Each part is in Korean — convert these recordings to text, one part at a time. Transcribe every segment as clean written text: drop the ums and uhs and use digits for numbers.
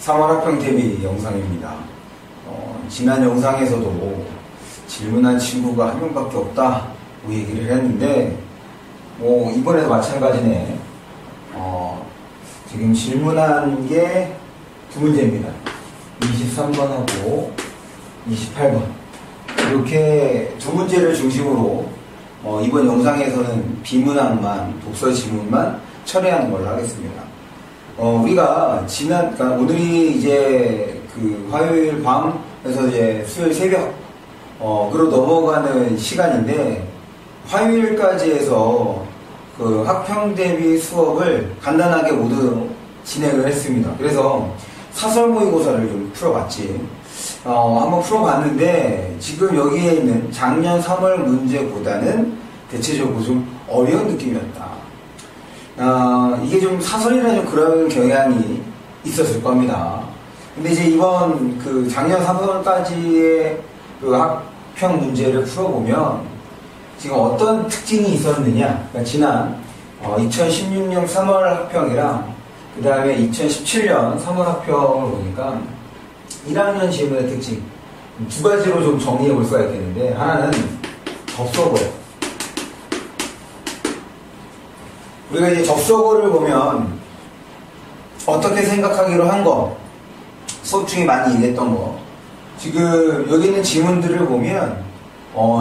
3월학평 대비 영상입니다. 지난 영상에서도 질문한 친구가 한 명밖에 없다 얘기를 했는데 이번에도 마찬가지네. 지금 질문한 게 두 문제입니다. 23번하고 28번 이렇게 두 문제를 중심으로 이번 영상에서는 비문항만, 독서 지문만 처리하는 걸로 하겠습니다. 우리가 그러니까 오늘이 이제 그 화요일 밤에서 이제 수요일 새벽, 그로 넘어가는 시간인데, 화요일까지 해서 그 학평 대비 수업을 간단하게 모두 진행을 했습니다. 그래서 사설 모의고사를 좀 풀어봤지. 한번 풀어봤는데, 지금 여기에 있는 작년 3월 문제보다는 대체적으로 좀 어려운 느낌이었다. 이게 좀 사설이라 좀 그런 경향이 있었을 겁니다. 근데 이제 이번 그 작년 3월까지의 그 학평 문제를 풀어보면 지금 어떤 특징이 있었느냐. 그러니까 지난 2016년 3월 학평이랑 그 다음에 2017년 3월 학평을 보니까 1학년 지문의 특징 두 가지로 좀 정리해 볼 수가 있겠는데, 하나는 접속어예요. 우리가 이제 접속어를 보면 어떻게 생각하기로 한 거, 수업 중에 많이 얘기했던 거, 지금 여기 있는 지문들을 보면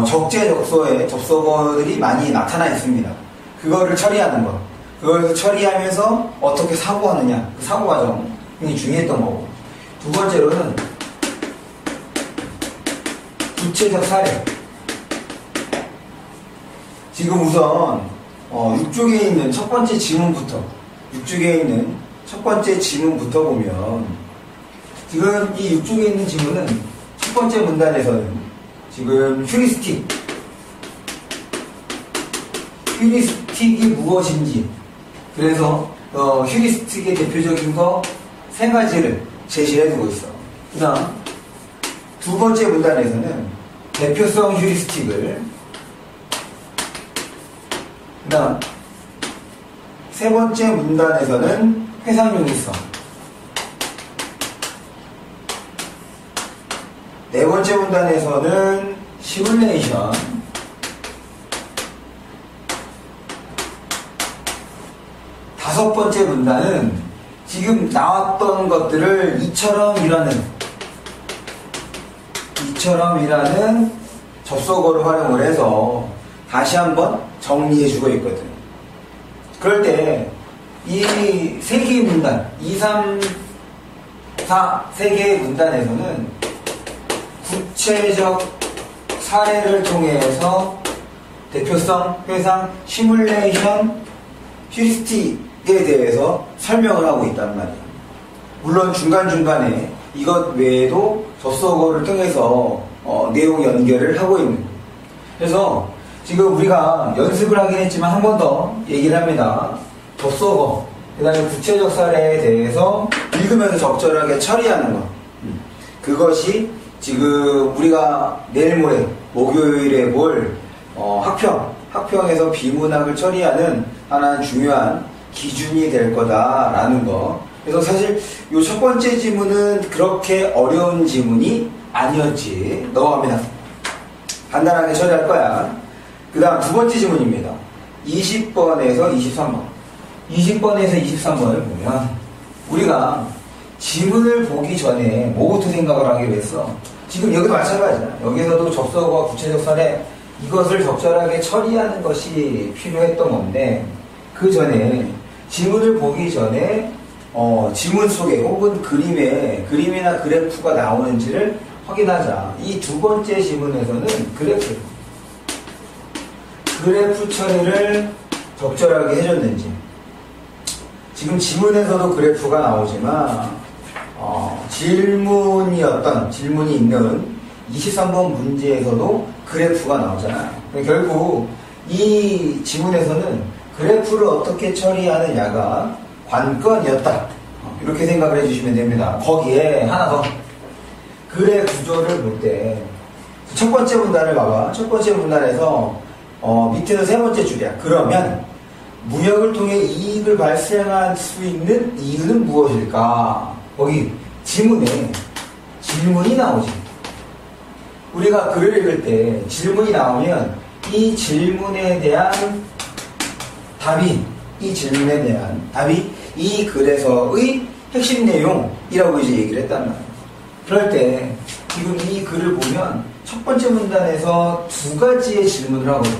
적재적소에 접속어들이 많이 나타나 있습니다. 그거를 처리하는 거, 그걸 처리하면서 어떻게 사고하느냐, 그 사고 과정이 중요했던 거고, 두 번째로는 구체적 사례. 지금 우선 6쪽에 있는 첫 번째 지문부터, 6쪽에 있는 첫 번째 지문부터 보면, 지금 이 6쪽에 있는 지문은 첫 번째 문단에서는 지금 휴리스틱이 무엇인지, 그래서 휴리스틱의 대표적인 거 세 가지를 제시해두고 있어. 그 다음 두 번째 문단에서는 대표성 휴리스틱을, 그 다음 세 번째 문단에서는 회상용이성, 네 번째 문단에서는 시뮬레이션, 다섯 번째 문단은 지금 나왔던 것들을 이처럼 일하는 접속어를 활용을 해서 다시 한번 정리해주고 있거든. 그럴 때 이 세 개의 문단, 2, 3, 4 세 개의 문단에서는 구체적 사례를 통해서 대표성, 회상, 시뮬레이션, 휴리스틱에 대해서 설명을 하고 있단 말이에요. 물론 중간중간에 이것 외에도 접속어를 통해서 내용 연결을 하고 있는 거예요. 그래서 지금 우리가 연습을 하긴 했지만 한 번 더 얘기를 합니다. 접속어, 그 다음에 구체적 사례에 대해서 읽으면서 적절하게 처리하는 것. 그것이 지금 우리가 내일 모레 목요일에 볼 학평에서 비문학을 처리하는 하나는 중요한 기준이 될 거다라는 거. 그래서 사실 이 첫 번째 지문은 그렇게 어려운 지문이 아니었지. 넘어갑니다. 간단하게 처리할 거야. 그 다음 두 번째 지문입니다. 20번에서 23번. 20번에서 23번을 보면 우리가 지문을 보기 전에 뭐부터 생각을 하기로 했어? 지금 여기도 마찬가지야. 여기서도 접속어와 구체적 사례, 이것을 적절하게 처리하는 것이 필요했던 건데, 그 전에 지문을 보기 전에 지문 속에 혹은 그림이나 그래프가 나오는지를 확인하자. 이 두 번째 지문에서는 그래프 처리를 적절하게 해줬는지. 지금 지문에서도 그래프가 나오지만 질문이 있는 23번 문제에서도 그래프가 나오잖아요. 결국 이 지문에서는 그래프를 어떻게 처리하느냐가 관건이었다. 이렇게 생각을 해주시면 됩니다. 거기에 하나 더. 글의 구조를 볼 때 첫 번째 문단을 봐봐. 첫 번째 문단에서 밑에서 세 번째 줄이야. 그러면 무역을 통해 이익을 발생할 수 있는 이유는 무엇일까? 거기 지문에 질문이 나오지. 우리가 글을 읽을 때 질문이 나오면 이 질문에 대한 답이, 이 글에서의 핵심 내용이라고 이제 얘기를 했단 말이에요. 그럴 때 지금 이 글을 보면 첫 번째 문단에서 두 가지의 질문을 하거든요.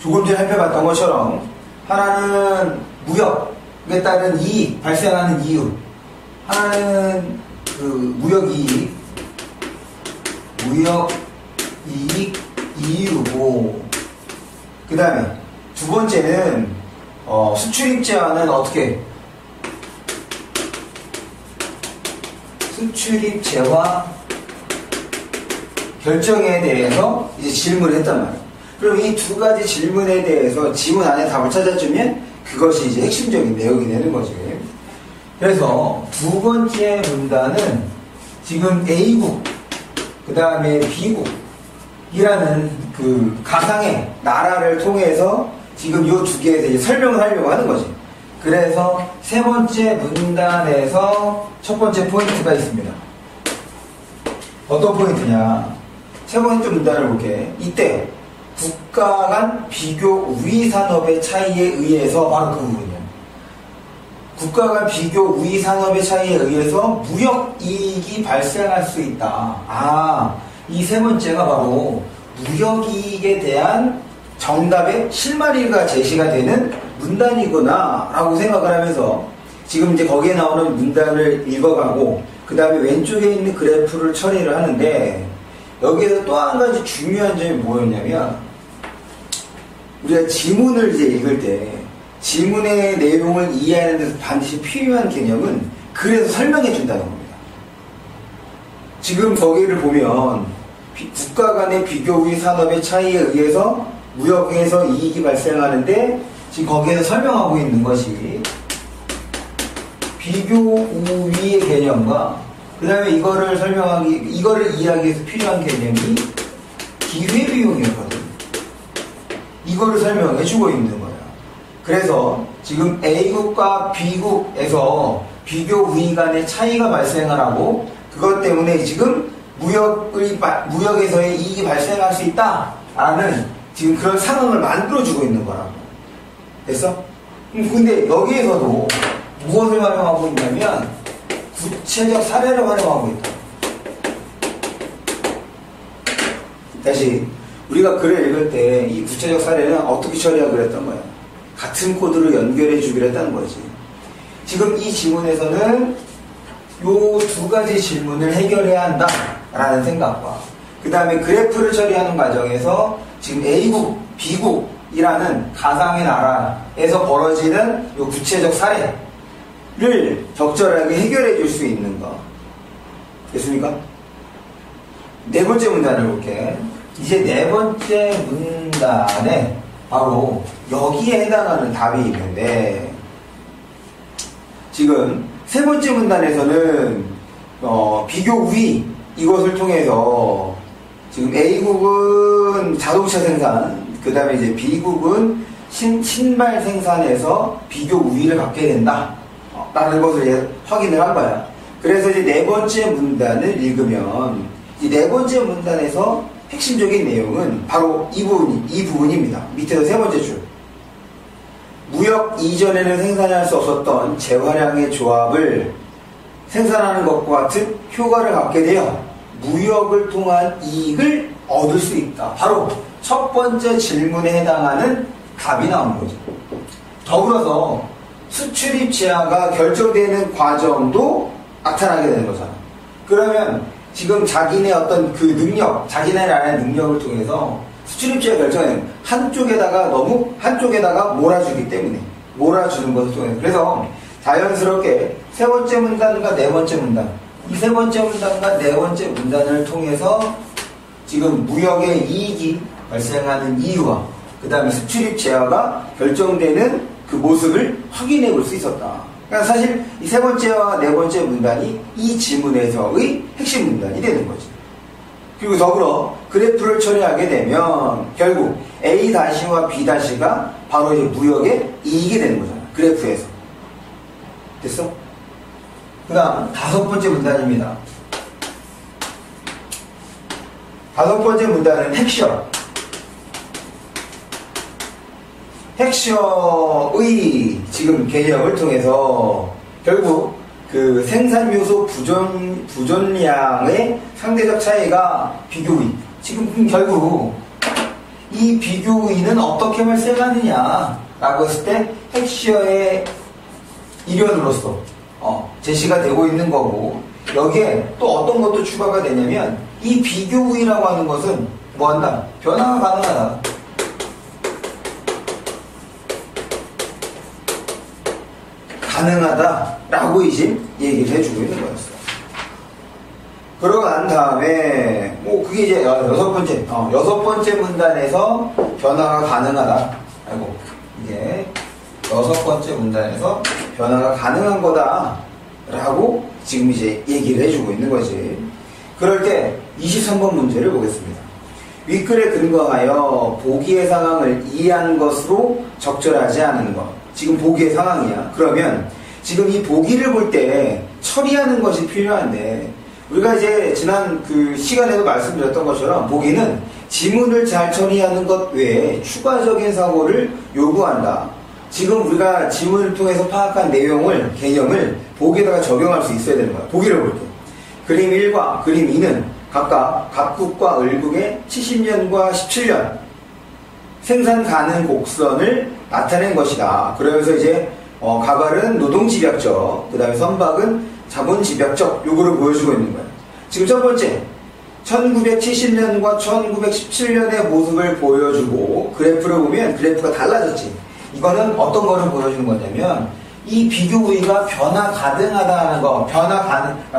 조금 전에 살펴봤던 것처럼 하나는 무역에 따른 이익, 발생하는 이유, 하나는 그 무역이익 이유고, 그 다음에 두 번째는 수출입 제한은 어떻게, 수출입 제화 결정에 대해서 이제 질문을 했단 말이에요. 그럼 이 두 가지 질문에 대해서 지문 안에 답을 찾아주면 그것이 이제 핵심적인 내용이 되는 거지. 그래서 두 번째 문단은 지금 A국, 그 다음에 B국이라는 그 가상의 나라를 통해서 지금 이 두 개에 대해 설명을 하려고 하는 거지. 그래서 세 번째 문단에서 첫 번째 포인트가 있습니다. 어떤 포인트냐? 세 번째 문단을 볼게. 이때 국가 간 비교 우위 산업의 차이에 의해서, 바로 그 부분이야. 국가 간 비교 우위 산업의 차이에 의해서 무역 이익이 발생할 수 있다. 이 세 번째가 바로 무역 이익에 대한 정답의 실마리가 제시가 되는 문단이구나 라고 생각을 하면서 지금 이제 거기에 나오는 문단을 읽어가고 그 다음에 왼쪽에 있는 그래프를 처리를 하는데, 여기에서 또 한 가지 중요한 점이 뭐였냐면, 우리가 지문을 이제 읽을 때 지문의 내용을 이해하는 데서 반드시 필요한 개념은 글에서 설명해 준다는 겁니다. 지금 거기를 보면 국가 간의 비교 우위 산업의 차이에 의해서 무역에서 이익이 발생하는데, 지금 거기에서 설명하고 있는 것이 비교 우위의 개념과 그 다음에 이거를 이해하기 위해서 필요한 개념이 기회비용이었거든요. 이거를 설명해 주고 있는 거야. 그래서 지금 A국과 B국에서 비교 우위 간의 차이가 발생을 하고, 그것 때문에 지금 무역에서의 이익이 발생할 수 있다라는 지금 그런 상황을 만들어주고 있는 거라고. 됐어? 근데 여기에서도 무엇을 활용하고 있냐면 구체적 사례를 활용하고 있다. 다시, 우리가 글을 읽을 때 이 구체적 사례는 어떻게 처리하기로 했던 거야? 같은 코드로 연결해 주기로 했다는 거지. 지금 이 지문에서는 요 두 가지 질문을 해결해야 한다라는 생각과, 그 다음에 그래프를 처리하는 과정에서 지금 A국, B국이라는 가상의 나라에서 벌어지는 요 구체적 사례를 적절하게 해결해 줄 수 있는 거. 됐습니까? 네 번째 문단을 볼게. 이제 네 번째 문단에 바로 여기에 해당하는 답이 있는데, 지금 세 번째 문단에서는 비교 우위 이것을 통해서 지금 A국은 자동차 생산, 그 다음에 이제 B국은 신발 생산에서 비교 우위를 갖게 된다 라는 것을 이제 확인을 한 거야. 그래서 이제 네 번째 문단을 읽으면 이 네 번째 문단에서 핵심적인 내용은 바로 이 부분입니다. 밑에서 세 번째 줄. 무역 이전에는 생산할 수 없었던 재화량의 조합을 생산하는 것과 같은 효과를 갖게 되어 무역을 통한 이익을 얻을 수 있다. 바로 첫 번째 질문에 해당하는 답이 나오는 거죠. 더불어서 수출입 제한가 결정되는 과정도 나타나게 되는 거잖아. 그러면 지금 자기네 어떤 그 능력, 자기네라는 능력을 통해서 수출입 제한 결정은 한쪽에다가 몰아주기 때문에, 몰아주는 것을 통해서. 그래서 자연스럽게 세 번째 문단과 네 번째 문단, 이 세 번째 문단과 네 번째 문단을 통해서 지금 무역의 이익이 발생하는 이유와 그 다음에 수출입 제한가 결정되는 그 모습을 확인해 볼 수 있었다. 그러니까 사실 이 세 번째와 네 번째 문단이 이 지문에서의 핵심 문단이 되는 거지. 그리고 더불어 그래프를 처리하게 되면 결국 A-와 B-가 바로 이제 무역의 이익이 되는 거잖아. 그래프에서. 됐어? 그 다음 5번째 문단입니다. 5번째 문단은 핵시어. 핵시어의 지금 개념을 통해서 결국 그 생산 요소 부존량의 상대적 차이가 비교의. 지금 결국 이 비교의는 어떻게 발생하느냐라고 했을 때 핵시어의 일원으로서 제시가 되고 있는 거고, 여기에 또 어떤 것도 추가가 되냐면 이 비교의라고 하는 것은 뭐한다? 변화가 가능하다. 가능하다라고 이제 얘기를 해주고 있는 거였어요. 그러고 난 다음에 그게 이제 여섯 번째 문단에서 변화가 가능하다. 아이고, 이게 6번째 문단에서 변화가 가능한 거다라고 지금 이제 얘기를 해주고 있는 거지. 그럴 때 23번 문제를 보겠습니다. 윗글에 근거하여 보기의 상황을 이해한 것으로 적절하지 않은 것. 지금 보기의 상황이야. 그러면 지금 이 보기를 볼 때 처리하는 것이 필요한데, 우리가 이제 지난 그 시간에도 말씀드렸던 것처럼 보기는 지문을 잘 처리하는 것 외에 추가적인 사고를 요구한다. 지금 우리가 지문을 통해서 파악한 내용을, 개념을 보기에다가 적용할 수 있어야 되는 거야. 보기를 볼 때. 그림 1과 그림 2는 각각 갑국과 을국의 70년과 17년 생산 가능 곡선을 나타낸 것이다. 그러면서 이제 가발은 노동집약적, 그 다음에 선박은 자본집약적, 요거를 보여주고 있는 거예요. 지금 첫 번째 1970년과 1917년의 모습을 보여주고, 그래프를 보면 그래프가 달라졌지. 이거는 어떤 거를 보여주는 거냐면 이 비교의가 변화 가능하다는 거,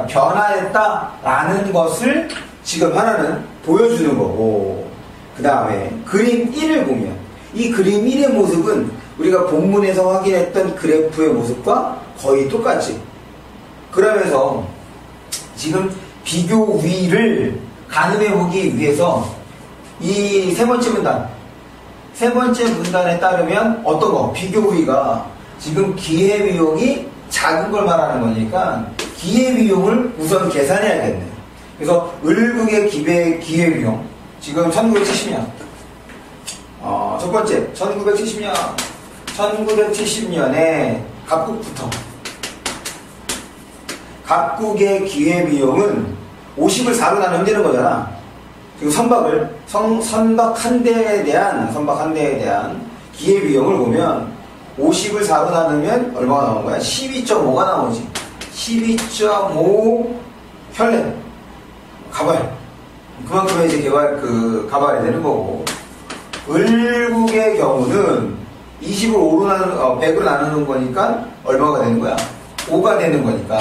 변화했다라는 것을 지금 하나는 보여주는 거고, 그 다음에 그림 1을 보면 이 그림 1의 모습은 우리가 본문에서 확인했던 그래프의 모습과 거의 똑같지. 그러면서 지금 비교의를 가늠해 보기 위해서 이 세 번째 문단에 따르면 어떤 거? 비교의가 지금 기회비용이 작은 걸 말하는 거니까 기회비용을 우선 계산해야겠네. 그래서 을국의 기회비용 지금 1970년 첫 번째 1970년에 갑국부터 갑국의 기회비용은 50을 4로 나누면 되는 거잖아. 지금 선박 한 대에 대한 기회비용을 보면 50을 4로 나누면 얼마가 나오는 거야? 12.5가 나오지. 12.5 혈렘 가발. 그만큼의 이제 가발이 되는 거고, 을국의 경우는 20을 100으로 나누는 거니까 얼마가 되는 거야? 5가 되는 거니까.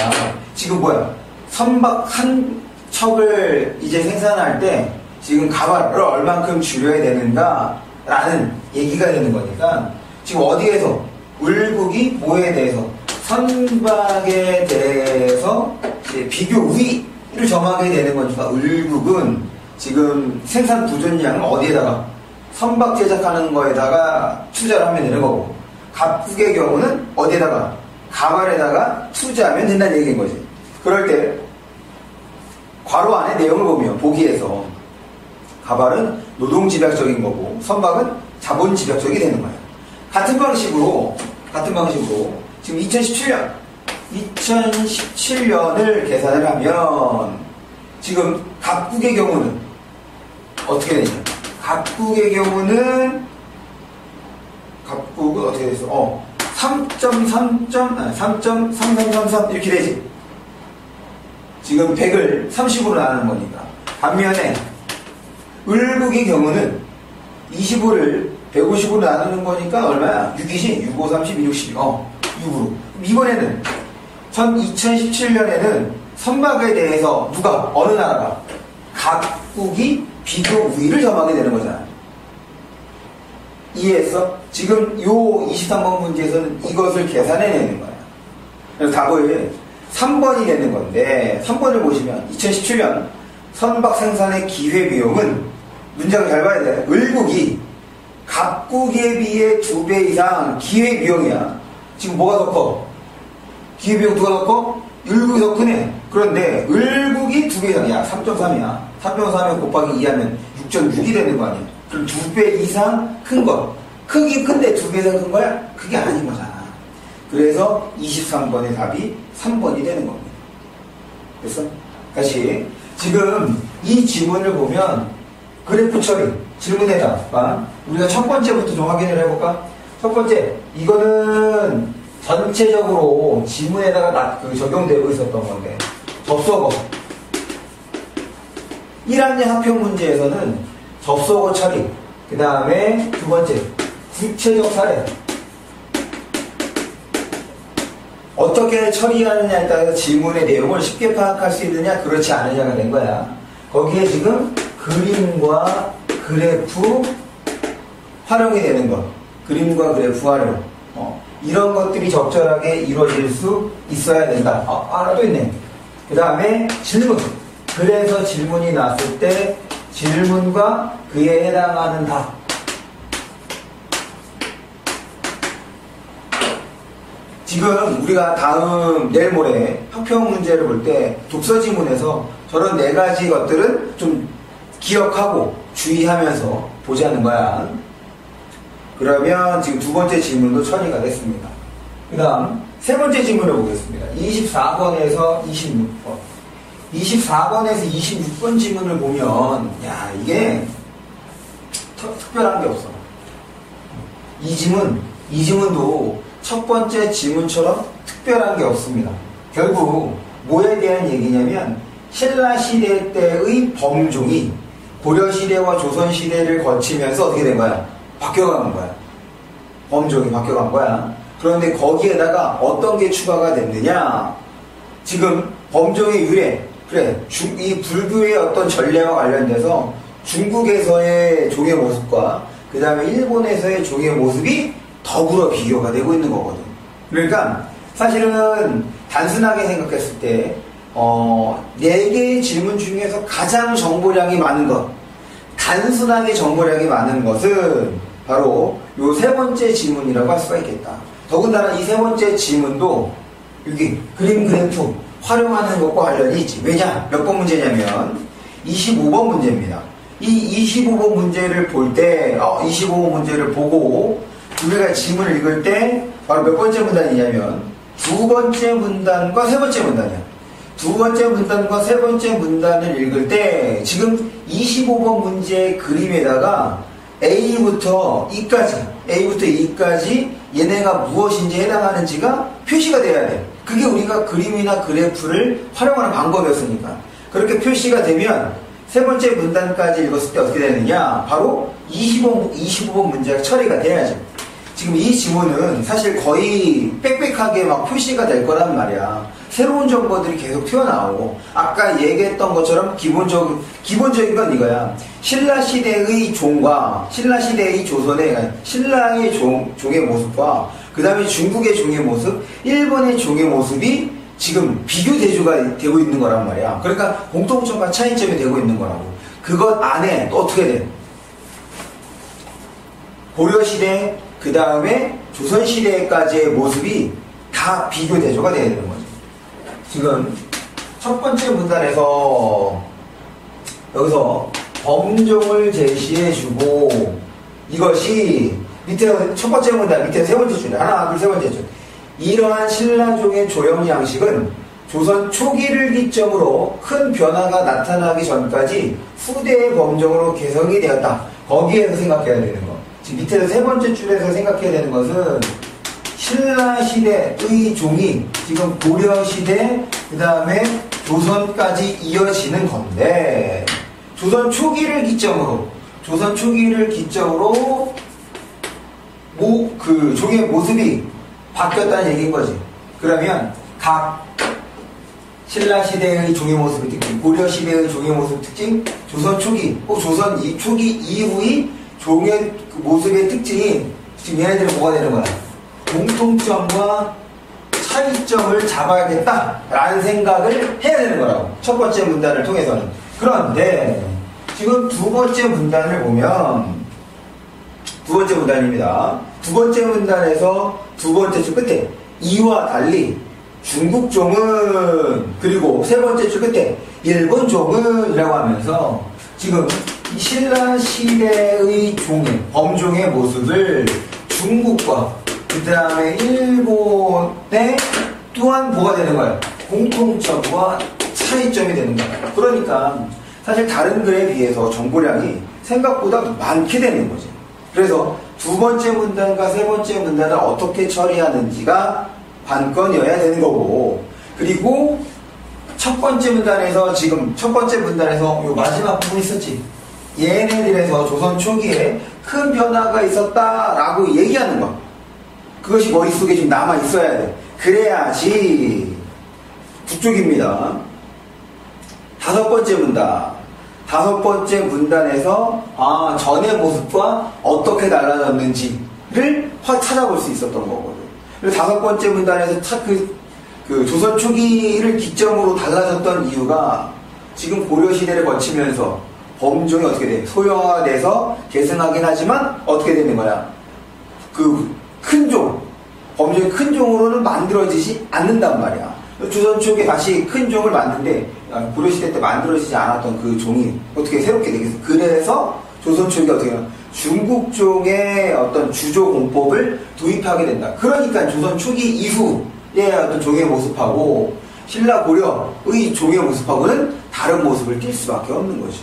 지금 뭐야? 선박 한 척을 이제 생산할 때 지금 가발을 얼만큼 줄여야 되는가라는 얘기가 되는 거니까, 지금 어디에서? 을국이 뭐에 대해서? 선박에 대해서 이제 비교의를 정하게 되는 거니까, 을국은 지금 생산 부존량을 어디에다가? 선박 제작하는 거에다가 투자를 하면 되는 거고, 갑국의 경우는 어디에다가? 가발에다가 투자하면 된다는 얘기인 거지. 그럴 때 괄호 안에 내용을 보면 보기에서 가발은 노동집약적인 거고 선박은 자본집약적이 되는 거예요. 같은 방식으로 지금 2017년을 계산을 하면 지금 갑국의 경우는 어떻게 되냐? 갑국의 경우는 어떻게 됐어? 3.3333 이렇게 되지. 지금 100을 30으로 나누는 거니까. 반면에 을국의 경우는 25를 150으로 나누는 거니까 얼마야? 6이지? 6, 5, 30, 60. 6으로. 이번에는 2017년에는 선박에 대해서 어느 나라가? 각국이 비교의를 정하게 되는 거잖아. 이해했어? 지금 요 23번 문제에서는 이것을 계산해내는 거야. 그래서 답을 3번이 되는 건데, 3번을 보시면 2017년 선박 생산의 기회비용은 문장을 잘 봐야 돼. 을국이 갑국에 비해 2배 이상 기회비용이야. 지금 뭐가 더 커? 기회비용 누가 더 커? 을국이 더 크네. 그런데 을국이 2배 이상이야. 3.3이야. 3.3에 곱하기 2하면 6.6이 되는 거 아니야. 그럼 2배 이상 큰 거. 크기 큰데 2배 이상 큰 거야? 그게 아닌 거잖아. 그래서 23번의 답이 3번이 되는 겁니다. 됐어? 다시. 지금 이 지문을 보면 그래프 처리, 질문의 답. 우리가 첫 번째부터 좀 확인을 해볼까? 첫 번째, 이거는 전체적으로 지문에다가 적용되고 있었던 건데, 접속어. 1학년 합평 문제에서는 접속어 처리, 그 다음에 두 번째, 구체적 사례. 어떻게 처리하느냐에 따라서 지문의 내용을 쉽게 파악할 수 있느냐, 그렇지 않느냐가 된 거야. 거기에 지금 그림과 그래프 활용이 되는 것. 그림과 그래프 활용. 이런 것들이 적절하게 이루어질 수 있어야 된다. 하나 또 있네. 그 다음에 질문. 그래서 질문이 났을 때 질문과 그에 해당하는 답. 지금 우리가 내일 모레 학평 문제를 볼 때 독서 지문에서 저런 4가지 것들은 좀 기억하고 주의하면서 보자는 거야. 그러면 지금 두 번째 질문도 처리가 됐습니다. 그 다음 세 번째 질문을 보겠습니다. 24번에서 26번. 24번에서 26번 질문을 보면 이게 특별한 게 없어. 이 지문도 첫 번째 질문처럼 특별한 게 없습니다. 결국 뭐에 대한 얘기냐면 신라시대 때의 범종이 고려시대와 조선시대를 거치면서 어떻게 된 거야? 바뀌어가는 거야. 범종이 바뀌어간 거야. 그런데 거기에다가 어떤 게 추가가 됐느냐? 지금 범종의 유래, 이 불교의 어떤 전례와 관련돼서 중국에서의 종의 모습과 그 다음에 일본에서의 종의 모습이 더불어 비교가 되고 있는 거거든. 그러니까 사실은 단순하게 생각했을 때 4개의 질문 중에서 가장 정보량이 많은 것, 단순하게 정보량이 많은 것은 바로 요 세 번째 질문이라고 할 수가 있겠다. 더군다나 이 세 번째 질문도 여기 그림 그래프 활용하는 것과 관련이 있지. 왜냐? 몇 번 문제냐면 25번 문제입니다. 이 25번 문제를 볼 때 25번 문제를 보고 우리가 지문을 읽을 때 바로 몇 번째 문단이냐면 두 번째 문단과 세 번째 문단이야. 두 번째 문단과 세 번째 문단을 읽을 때 지금 25번 문제의 그림에다가 A부터 E까지 얘네가 무엇인지 해당하는지가 표시가 돼야 돼. 그게 우리가 그림이나 그래프를 활용하는 방법이었으니까. 그렇게 표시가 되면 세 번째 문단까지 읽었을 때 어떻게 되느냐? 바로 25번 문제가 처리가 돼야지. 지금 이 지문은 사실 거의 빽빽하게 막 표시가 될 거란 말이야. 새로운 정보들이 계속 튀어나오고, 아까 얘기했던 것처럼 기본적인 건 이거야. 신라시대의 종과, 신라시대의 조선의, 신라의 종의 모습과, 그 다음에 중국의 종의 모습, 일본의 종의 모습이 지금 비교 대조가 되고 있는 거란 말이야. 그러니까 공통점과 차이점이 되고 있는 거라고. 그것 안에 또 어떻게 돼? 고려시대, 그 다음에 조선시대까지의 모습이 다 비교 대조가 되어야 되는 거죠. 지금 첫 번째 문단에서 여기서 범종을 제시해주고 이것이 밑에 첫 번째 문단, 밑에 세 번째 줄, 하나, 둘, 세 번째 줄. 이러한 신라종의 조형 양식은 조선 초기를 기점으로 큰 변화가 나타나기 전까지 후대의 범종으로 개성이 되었다. 거기에서 생각해야 되는 거. 지금 밑에서 세 번째 줄에서 생각해야 되는 것은 신라시대의 종이 지금 고려시대 그 다음에 조선까지 이어지는 건데 조선 초기를 기점으로 그 종의 모습이 바뀌었다는 얘기인 거지. 그러면 각 신라시대의 종의 모습의 특징, 고려시대의 종의 모습 특징, 조선 초기, 조선 초기 이후의 종의 그 모습의 특징이 지금 얘네들은 뭐가 되는 거야? 공통점과 차이점을 잡아야겠다라는 생각을 해야 되는 거라고. 첫 번째 문단을 통해서는. 그런데 지금 두 번째 문단을 보면 두 번째 문단입니다. 두 번째 문단에서 두 번째 줄 끝에 이와 달리 중국 종은, 그리고 세 번째 줄 끝에 일본 종은 이라고 하면서 지금 신라 시대의 종의, 범종의 모습을 중국과 그 다음에 일본에 또한 뭐가 되는 거예요? 공통점과 차이점이 되는 거예요. 그러니까 사실 다른 글에 비해서 정보량이 생각보다 많게 되는 거죠. 그래서 두 번째 문단과 세 번째 문단을 어떻게 처리하는지가 관건이어야 되는 거고, 그리고 첫 번째 문단에서, 지금 첫 번째 문단에서 요 마지막 부분 있었지? 얘네들에서 조선 초기에 큰 변화가 있었다라고 얘기하는 거, 그것이 머릿속에 좀 남아 있어야 돼. 그래야지 북쪽입니다. 다섯 번째 문단. 다섯 번째 문단에서 전의 모습과 어떻게 달라졌는지를 찾아볼 수 있었던 거거든. 그리고 다섯 번째 문단에서 그 조선 초기를 기점으로 달라졌던 이유가 지금 고려시대를 거치면서 범종이 어떻게 돼? 소형화돼서 계승하긴 하지만 어떻게 되는 거야? 그 큰 종, 범종이 큰 종으로는 만들어지지 않는단 말이야. 조선 초기에 다시 큰 종을 만드는데 고려시대 때 만들어지지 않았던 그 종이 어떻게 새롭게 되겠어? 그래서 조선 초기에 어떻게 해요? 중국 종의 어떤 주조 공법을 도입하게 된다. 그러니까 조선 초기 이후의 어떤 종의 모습하고 신라 고려의 종의 모습하고는 다른 모습을 띌 수밖에 없는 거지.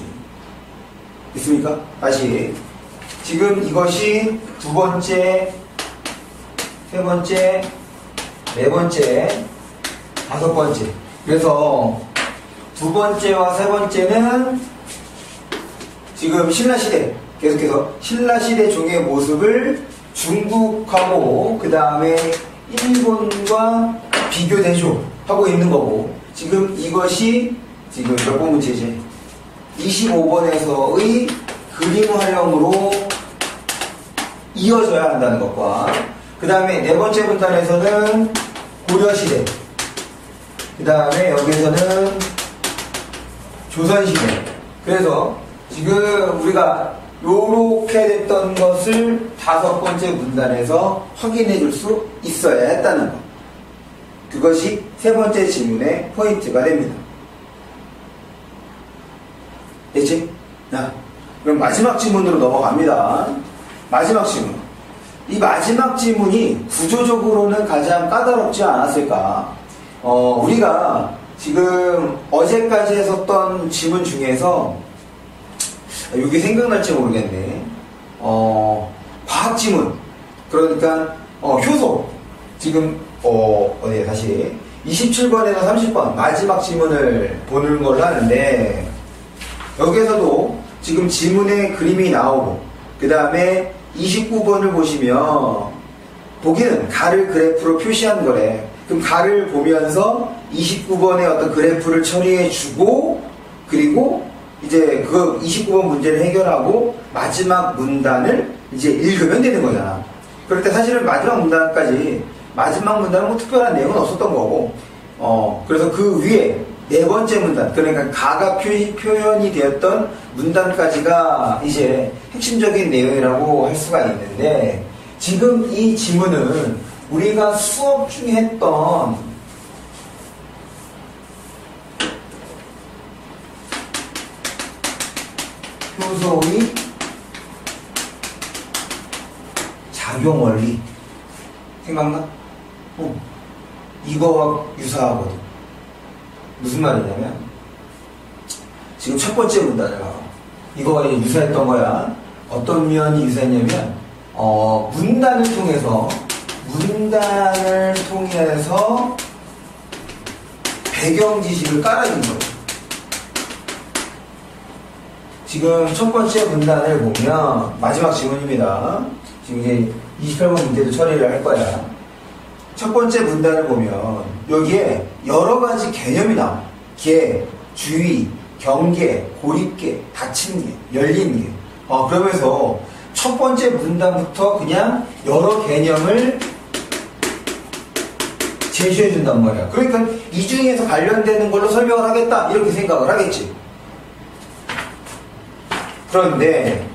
있습니까? 다시. 지금 이것이 두 번째, 세 번째, 네 번째, 다섯 번째. 그래서 두 번째와 세 번째는 지금 신라시대, 계속해서 신라시대 종의 모습을 중국하고 그 다음에 일본과 비교 대조하고 있는 거고, 지금 이것이 지금 몇 번 문제지? 25번에서의 그림 활용으로 이어져야 한다는 것과, 그 다음에 네 번째 문단에서는 고려시대, 그 다음에 여기에서는 조선시대. 그래서 지금 우리가 요렇게 됐던 것을 다섯 번째 문단에서 확인해 줄 수 있어야 했다는 것. 그것이 세 번째 질문의 포인트가 됩니다. 됐지? 자, 그럼 마지막 질문으로 넘어갑니다. 마지막 질문. 이 마지막 질문이 구조적으로는 가장 까다롭지 않았을까? 우리가 지금 어제까지 했었던 질문 중에서 이게 생각날지 모르겠네. 과학 질문. 그러니까 효소. 지금 어디 다시 27번에서 30번 마지막 질문을 보는 걸 하는데, 여기에서도 지금 지문의 그림이 나오고, 그 다음에 29번을 보시면 보기는 가를 그래프로 표시한 거래. 그럼 가를 보면서 29번의 어떤 그래프를 처리해 주고, 그리고 이제 그 29번 문제를 해결하고 마지막 문단을 이제 읽으면 되는 거잖아. 그럴 때 사실은 마지막 문단은 뭐 특별한 내용은 없었던 거고, 그래서 그 위에 네 번째 문단, 그러니까 가가 표현이 되었던 문단까지가 이제 핵심적인 내용이라고 할 수가 있는데, 지금 이 지문은 우리가 수업 중에 했던 효소의 작용 원리 생각나? 이거와 유사하거든. 무슨 말이냐면, 지금 첫 번째 문단을 봐봐. 이거가 이제 유사했던 거야. 어떤 면이 유사했냐면, 문단을 통해서 배경 지식을 깔아준 거예요. 지금 첫 번째 문단을 보면, 마지막 질문입니다. 지금 이제 28번 문제도 처리를 할 거야. 첫 번째 문단을 보면 여기에 여러 가지 개념이 나와. 개, 주의, 경계, 고립계, 닫힌 게, 열린 게. 그러면서 첫 번째 문단부터 그냥 여러 개념을 제시해 준단 말이야. 그러니까 이 중에서 관련되는 걸로 설명을 하겠다, 이렇게 생각을 하겠지. 그런데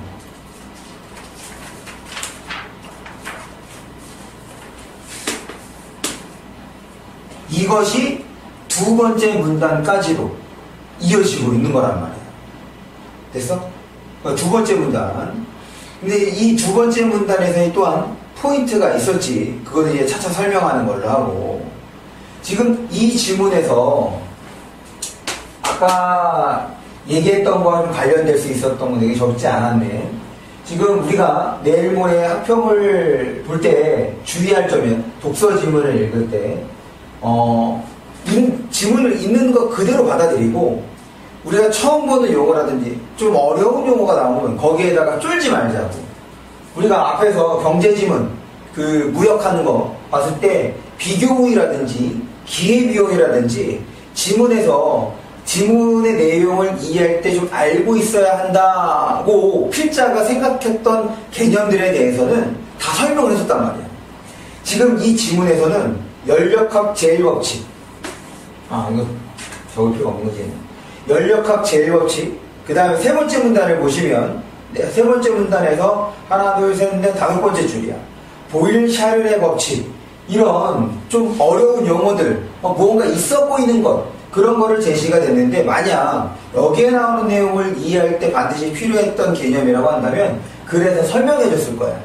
이것이 두 번째 문단까지도 이어지고 있는 거란 말이야. 됐어? 두 번째 문단. 근데 이 두 번째 문단에서 또한 포인트가 있었지. 그거는 이제 차차 설명하는 걸로 하고. 지금 이 지문에서 아까 얘기했던 거와 관련될 수 있었던 거 되게 적지 않았네. 지금 우리가 내일 모레 학평을 볼 때 주의할 점은 독서 지문을 읽을 때 지문을 읽는 거 그대로 받아들이고 우리가 처음 보는 용어라든지 좀 어려운 용어가 나오면 거기에다가 쫄지 말자고. 우리가 앞에서 경제지문 그 무역하는 거 봤을 때 비교우이라든지 기회비용이라든지 지문에서 지문의 내용을 이해할 때 좀 알고 있어야 한다고 필자가 생각했던 개념들에 대해서는 다 설명을 했었단 말이야. 지금 이 지문에서는 연력학 제일법칙, 이거 적을 필요가 없는 거지. 연력학 제일법칙, 그 다음에 세 번째 문단을 보시면 세 번째 문단에서 하나, 둘, 셋, 넷, 다섯 번째 줄이야. 보일-샤를의 법칙, 이런 좀 어려운 용어들, 무언가 있어 보이는 것, 그런 거를 제시가 됐는데 만약 여기에 나오는 내용을 이해할 때 반드시 필요했던 개념이라고 한다면 글에서 설명해 줬을 거야.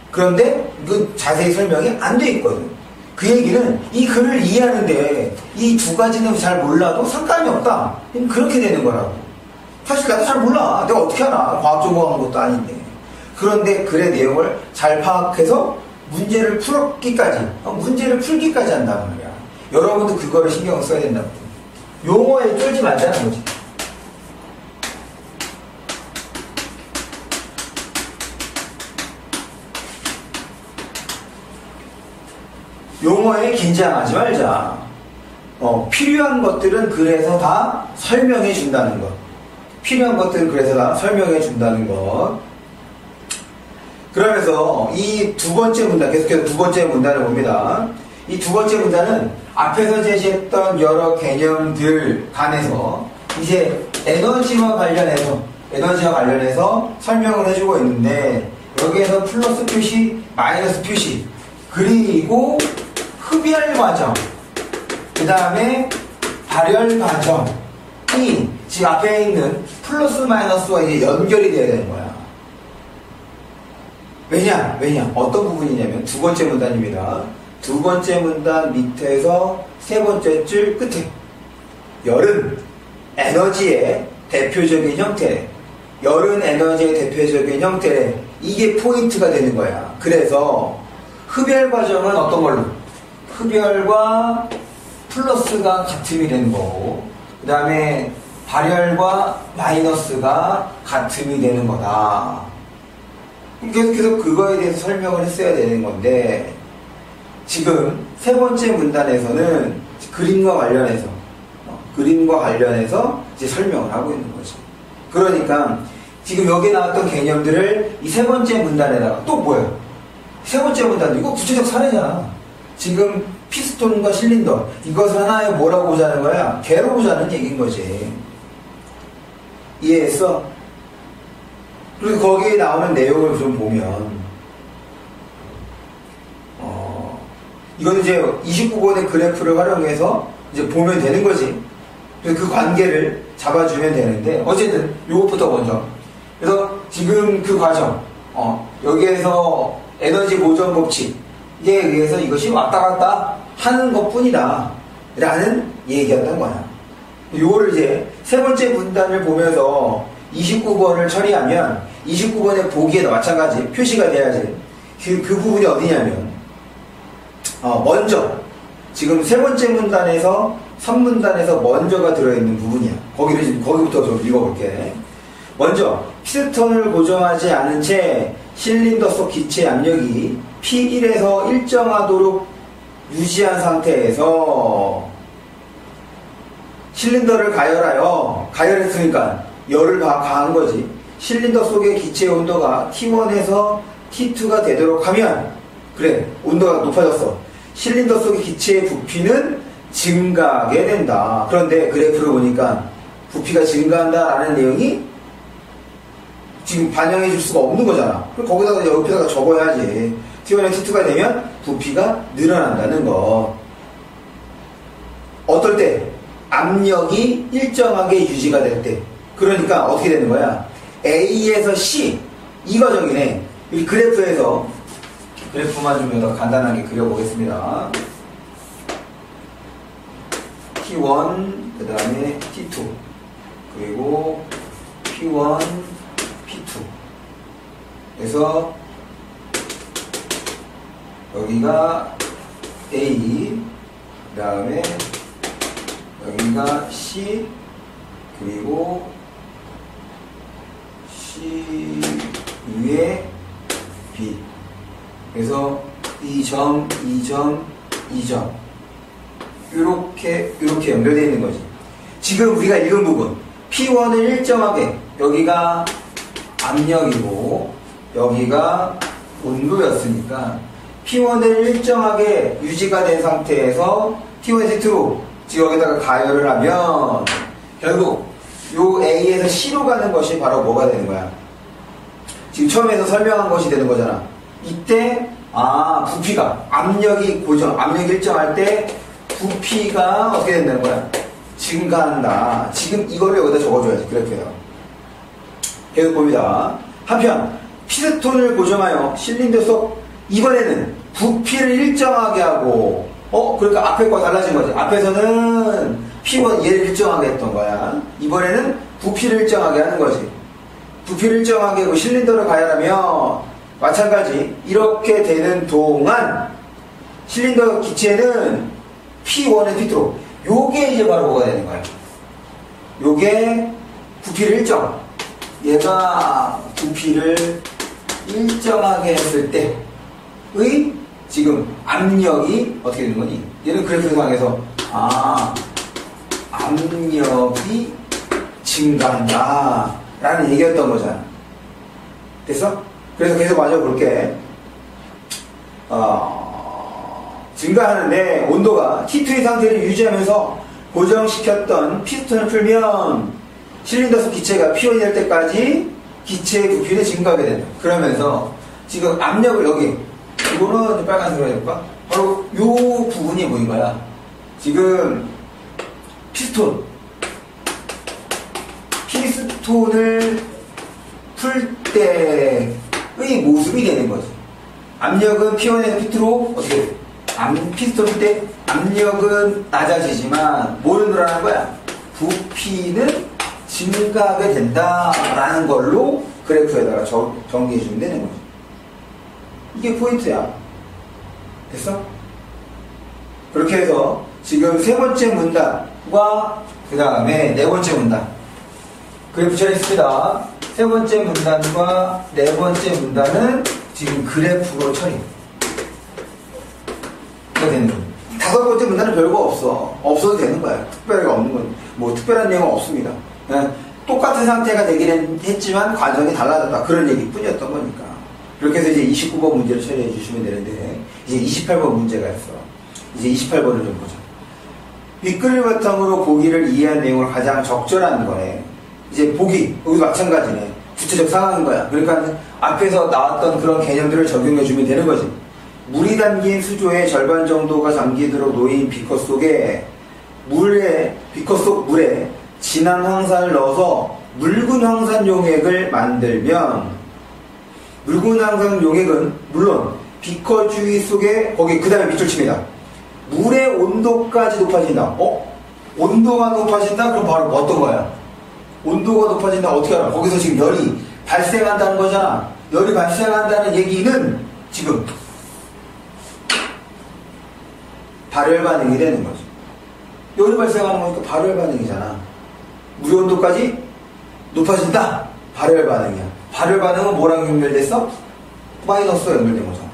그런데 그 자세히 설명이 안 돼 있거든. 그 얘기는 이 글을 이해하는데 이 두 가지는 잘 몰라도 상관이 없다. 그렇게 되는 거라고. 사실 나도 잘 몰라. 내가 어떻게 알아. 과학 전공한 것도 아닌데. 그런데 글의 내용을 잘 파악해서 문제를 풀기까지 한다는 말이야. 여러분도 그거를 신경을 써야 된다고. 용어에 쫄지 말자는 거지. 용어에 긴장하지 말자. 필요한 것들은 그래서 다 설명해 준다는 것. 필요한 것들은 그래서 다 설명해 준다는 것. 그러면서 이 두 번째 문단, 계속해서 두 번째 문단을 봅니다. 이 두 번째 문단은 앞에서 제시했던 여러 개념들 간에서 이제 에너지와 관련해서 설명을 해주고 있는데 여기에서 플러스 표시, 마이너스 표시, 그리고 흡열 과정, 그 다음에 발열 과정이 지금 앞에 있는 플러스 마이너스와 이제 연결이 돼야 되는 거야. 왜냐? 어떤 부분이냐면 두 번째 문단입니다. 두 번째 문단 밑에서 세 번째 줄 끝에 열은 에너지의 대표적인 형태, 이게 포인트가 되는 거야. 그래서 흡열 과정은 어떤 걸로? 흡열과 플러스가 같음이 되는 거고, 그 다음에 발열과 마이너스가 같음이 되는 거다. 계속해서 그거에 대해서 설명을 했어야 되는 건데, 지금 세 번째 문단에서는 그림과 관련해서 이제 설명을 하고 있는 거죠. 그러니까 지금 여기 나왔던 개념들을 이 세 번째 문단에다가 또 뭐예요? 세 번째 문단도 이거 구체적 사례잖아. 지금 피스톤과 실린더, 이것을 하나에 뭐라고 보자는 거야? 개로 보자는 얘기인 거지. 이해했어? 그리고 거기에 나오는 내용을 좀 보면 이거는 이제 29번의 그래프를 활용해서 이제 보면 되는 거지. 그래서 그 관계를 잡아주면 되는데, 어쨌든 요것부터 먼저. 그래서 지금 그 과정, 여기에서 에너지 보존 법칙에 의해서 이것이 왔다 갔다 하는 것 뿐이다 라는 얘기였던 거야. 요거를 이제 세 번째 문단을 보면서 29번을 처리하면 29번의 보기에도 마찬가지 표시가 돼야지. 그 부분이 어디냐면 먼저 지금 세 번째 문단에서 3문단에서 먼저가 들어있는 부분이야. 거기부터 좀 읽어볼게. 먼저 피스톤을 고정하지 않은 채 실린더 속 기체 압력이 P1에서 일정하도록 유지한 상태에서 실린더를 가열했으니까 열을 가한 거지. 실린더 속의 기체 온도가 T1에서 T2가 되도록 하면, 그래, 온도가 높아졌어. 실린더 속의 기체의 부피는 증가하게 된다. 그런데 그래프를 보니까 부피가 증가한다라는 내용이 지금 반영해 줄 수가 없는 거잖아. 그럼 거기다가 옆에다가 적어야지. T1에 T2가 되면 부피가 늘어난다는 거. 어떨 때? 압력이 일정하게 유지가 될 때. 그러니까 어떻게 되는 거야? A에서 C 이 과정이네. 이 그래프에서 그래프만 좀 더 간단하게 그려보겠습니다. T1 그 다음에 T2 그리고 P1 P2 그래서 여기가 A 그 다음에 여기가 C 그리고 C 위에 B 그래서 2점 2점 2점 이렇게 연결되어 있는 거지. 지금 우리가 읽은 부분 P1을 일정하게 여기가 압력이고 여기가 온도였으니까 P1을 일정하게 유지가 된 상태에서 T1, T2로 지금 여기다가 가열을 하면 결국 요 A에서 C로 가는 것이 바로 뭐가 되는 거야? 지금 처음에서 설명한 것이 되는 거잖아. 이때 부피가 압력이 일정할 때 부피가 어떻게 된다는 거야? 증가한다. 지금 이거를 여기다 적어줘야지. 그래프에다가 계속 봅니다. 한편 피스톤을 고정하여 실린더 속 이번에는 부피를 일정하게 하고 그러니까 앞에 거 달라진 거지. 앞에서는 P1 얘를 일정하게 했던 거야. 이번에는 부피를 일정하게 하는 거지. 부피를 일정하게 하고 실린더를 가열하면 마찬가지 이렇게 되는 동안 실린더 기체는 P1에 P2로 요게 이제 바로 뭐가 되는 거야. 요게 부피를 일정. 얘가 부피를 일정하게 했을 때의 지금 압력이 어떻게 되는 거니? 얘는 그래프 상에서 압력이 증가한다 라는 얘기였던 거잖아. 됐어? 그래서 계속 맞아볼게. 증가하는데 온도가 T2의 상태를 유지하면서 고정시켰던 피스톤을 풀면 실린더 속 기체가 P1이 될 때까지 기체의 부피는 증가하게 된다. 그러면서 지금 압력을 여기 이거는 빨간색으로 해볼까? 바로 요 부분이 뭐인 거야? 지금 피스톤을 풀 때의 모습이 되는 거지. 압력은 P1에서 P2로 어떻게 돼? 피스톤 풀 때 압력은 낮아지지만 뭐를 늘어나는 거야? 부피는 증가하게 된다라는 걸로 그래프에다가 정리해주면 되는 거지. 이게 포인트야. 됐어? 그렇게 해서 지금 세 번째 문단과 그 다음에 네 번째 문단 그래프 처리했습니다. 세 번째 문단과 네 번째 문단은 지금 그래프로 처리가 되는 거야. 다섯 번째 문단은 별거 없어. 없어도 되는 거야. 특별하게 없는 건 뭐 특별한 내용은 없습니다. 그냥 똑같은 상태가 되긴 했지만 과정이 달라졌다. 그런 얘기뿐이었던 거니까. 그렇게 해서 이제 29번 문제를 처리해 주시면 되는데 이제 28번 문제가 있어. 이제 28번을 좀 보자. 윗글을 바탕으로 보기를 이해한 내용을 가장 적절한 거네. 이제 보기, 여기도 마찬가지네. 구체적 상황인 거야. 그러니까 앞에서 나왔던 그런 개념들을 적용해 주면 되는 거지. 물이 담긴 수조의 절반 정도가 잠기도록 놓인 비커 속에 비커 속 물에 진한 황산을 넣어서 묽은 황산 용액을 만들면 묽은 황산 용액은 물론 비커 주위 속에 거기 그 다음에 밑줄 칩니다. 물의 온도까지 높아진다. 온도가 높아진다? 그럼 바로 어떤 거야? 온도가 높아진다 어떻게 알아? 거기서 지금 열이 발생한다는 거잖아. 열이 발생한다는 얘기는 지금 발열 반응이 되는 거죠. 열이 발생하는 거니까 발열 반응이잖아. 물의 온도까지 높아진다. 발열 반응이야. 발열 반응은 뭐랑 연결됐어? 마이너스와 연결된 거잖아.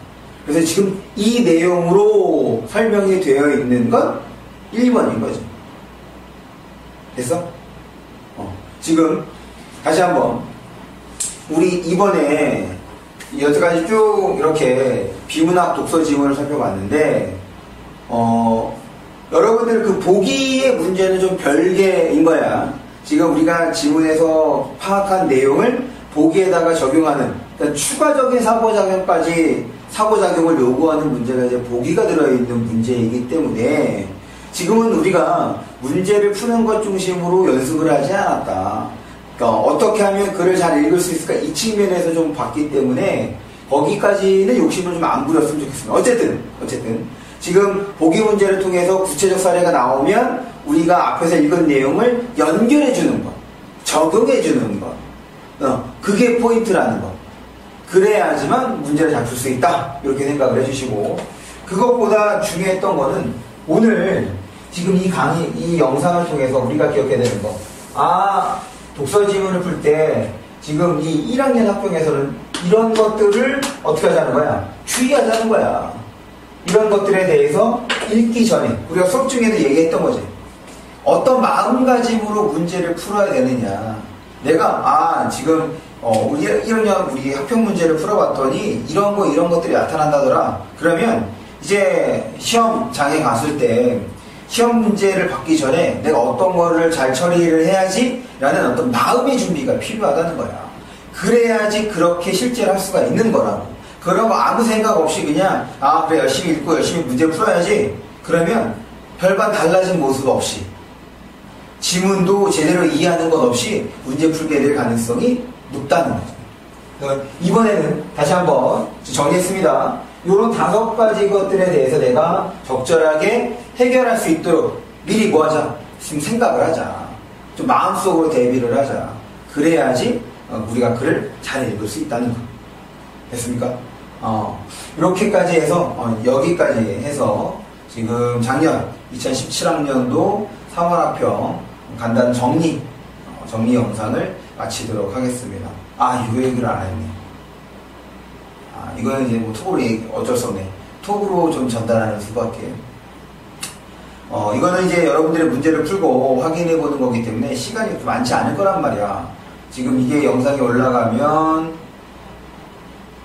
그래서 지금 이 내용으로 설명이 되어 있는 건 1번인 거죠. 됐어? 지금 다시 한번 우리 이번에 여태까지 쭉 이렇게 비문학 독서 지문을 살펴봤는데 여러분들 그 보기의 문제는 좀 별개인 거야. 지금 우리가 지문에서 파악한 내용을 보기에다가 적용하는 그러니까 추가적인 사고작용을 요구하는 문제가 이제 보기가 들어있는 문제이기 때문에 지금은 우리가 문제를 푸는 것 중심으로 연습을 하지 않았다. 그러니까 어떻게 하면 글을 잘 읽을 수 있을까 이 측면에서 좀 봤기 때문에 거기까지는 욕심을 좀 안 부렸으면 좋겠습니다. 어쨌든 지금 보기 문제를 통해서 구체적 사례가 나오면 우리가 앞에서 읽은 내용을 연결해 주는 것, 적용해 주는 것, 그게 포인트라는 것. 그래야지만 문제를 잘 풀 수 있다 이렇게 생각을 해주시고, 그것보다 중요했던 거는 오늘 지금 이 강의, 이 영상을 통해서 우리가 기억해야 되는 거, 독서 지문을 풀 때 지금 이 1학년 학병에서는 이런 것들을 어떻게 하자는 거야? 주의하자는 거야. 이런 것들에 대해서 읽기 전에 우리가 수업 중에도 얘기했던 거지. 어떤 마음가짐으로 문제를 풀어야 되느냐. 내가 지금 우리 1학년 우리 학평 문제를 풀어봤더니 이런 것들이 나타난다더라. 그러면 이제 시험장에 갔을 때 시험 문제를 받기 전에 내가 어떤 거를 잘 처리를 해야지 라는 어떤 마음의 준비가 필요하다는 거야. 그래야지 그렇게 실제로 할 수가 있는 거라고. 그러고 아무 생각 없이 그냥 그래 열심히 읽고 열심히 문제 풀어야지. 그러면 별반 달라진 모습 없이 지문도 제대로 이해하는 것 없이 문제 풀게 될 가능성이 높다는 거죠. 이번에는 다시 한번 정리했습니다. 이런 5가지 것들에 대해서 내가 적절하게 해결할 수 있도록 미리 뭐 하자? 지금 생각을 하자. 좀 마음속으로 대비를 하자. 그래야지 우리가 글을 잘 읽을 수 있다는 거. 됐습니까? 이렇게까지 해서 여기까지 해서 지금 작년 2017학년도 3월학평 간단 정리 영상을 마치도록 하겠습니다. 이거 얘기를 안 했네. 이거는 이제 뭐 톡으로 어쩔 수 없네. 톡으로 좀 전달하는 수밖에. 이거는 이제 여러분들의 문제를 풀고 확인해 보는 거기 때문에 시간이 많지 않을 거란 말이야. 지금 이게 영상이 올라가면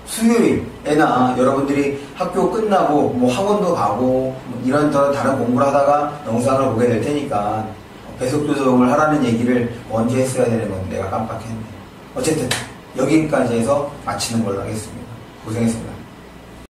수요일에나 여러분들이 학교 끝나고 뭐 학원도 가고 이런저런 다른 공부를 하다가 영상을 보게 될 테니까 배속 조정을 하라는 얘기를 언제 했어야 되는 건 내가 깜빡했네. 어쨌든 여기까지 해서 마치는 걸로 하겠습니다. 고생했습니다.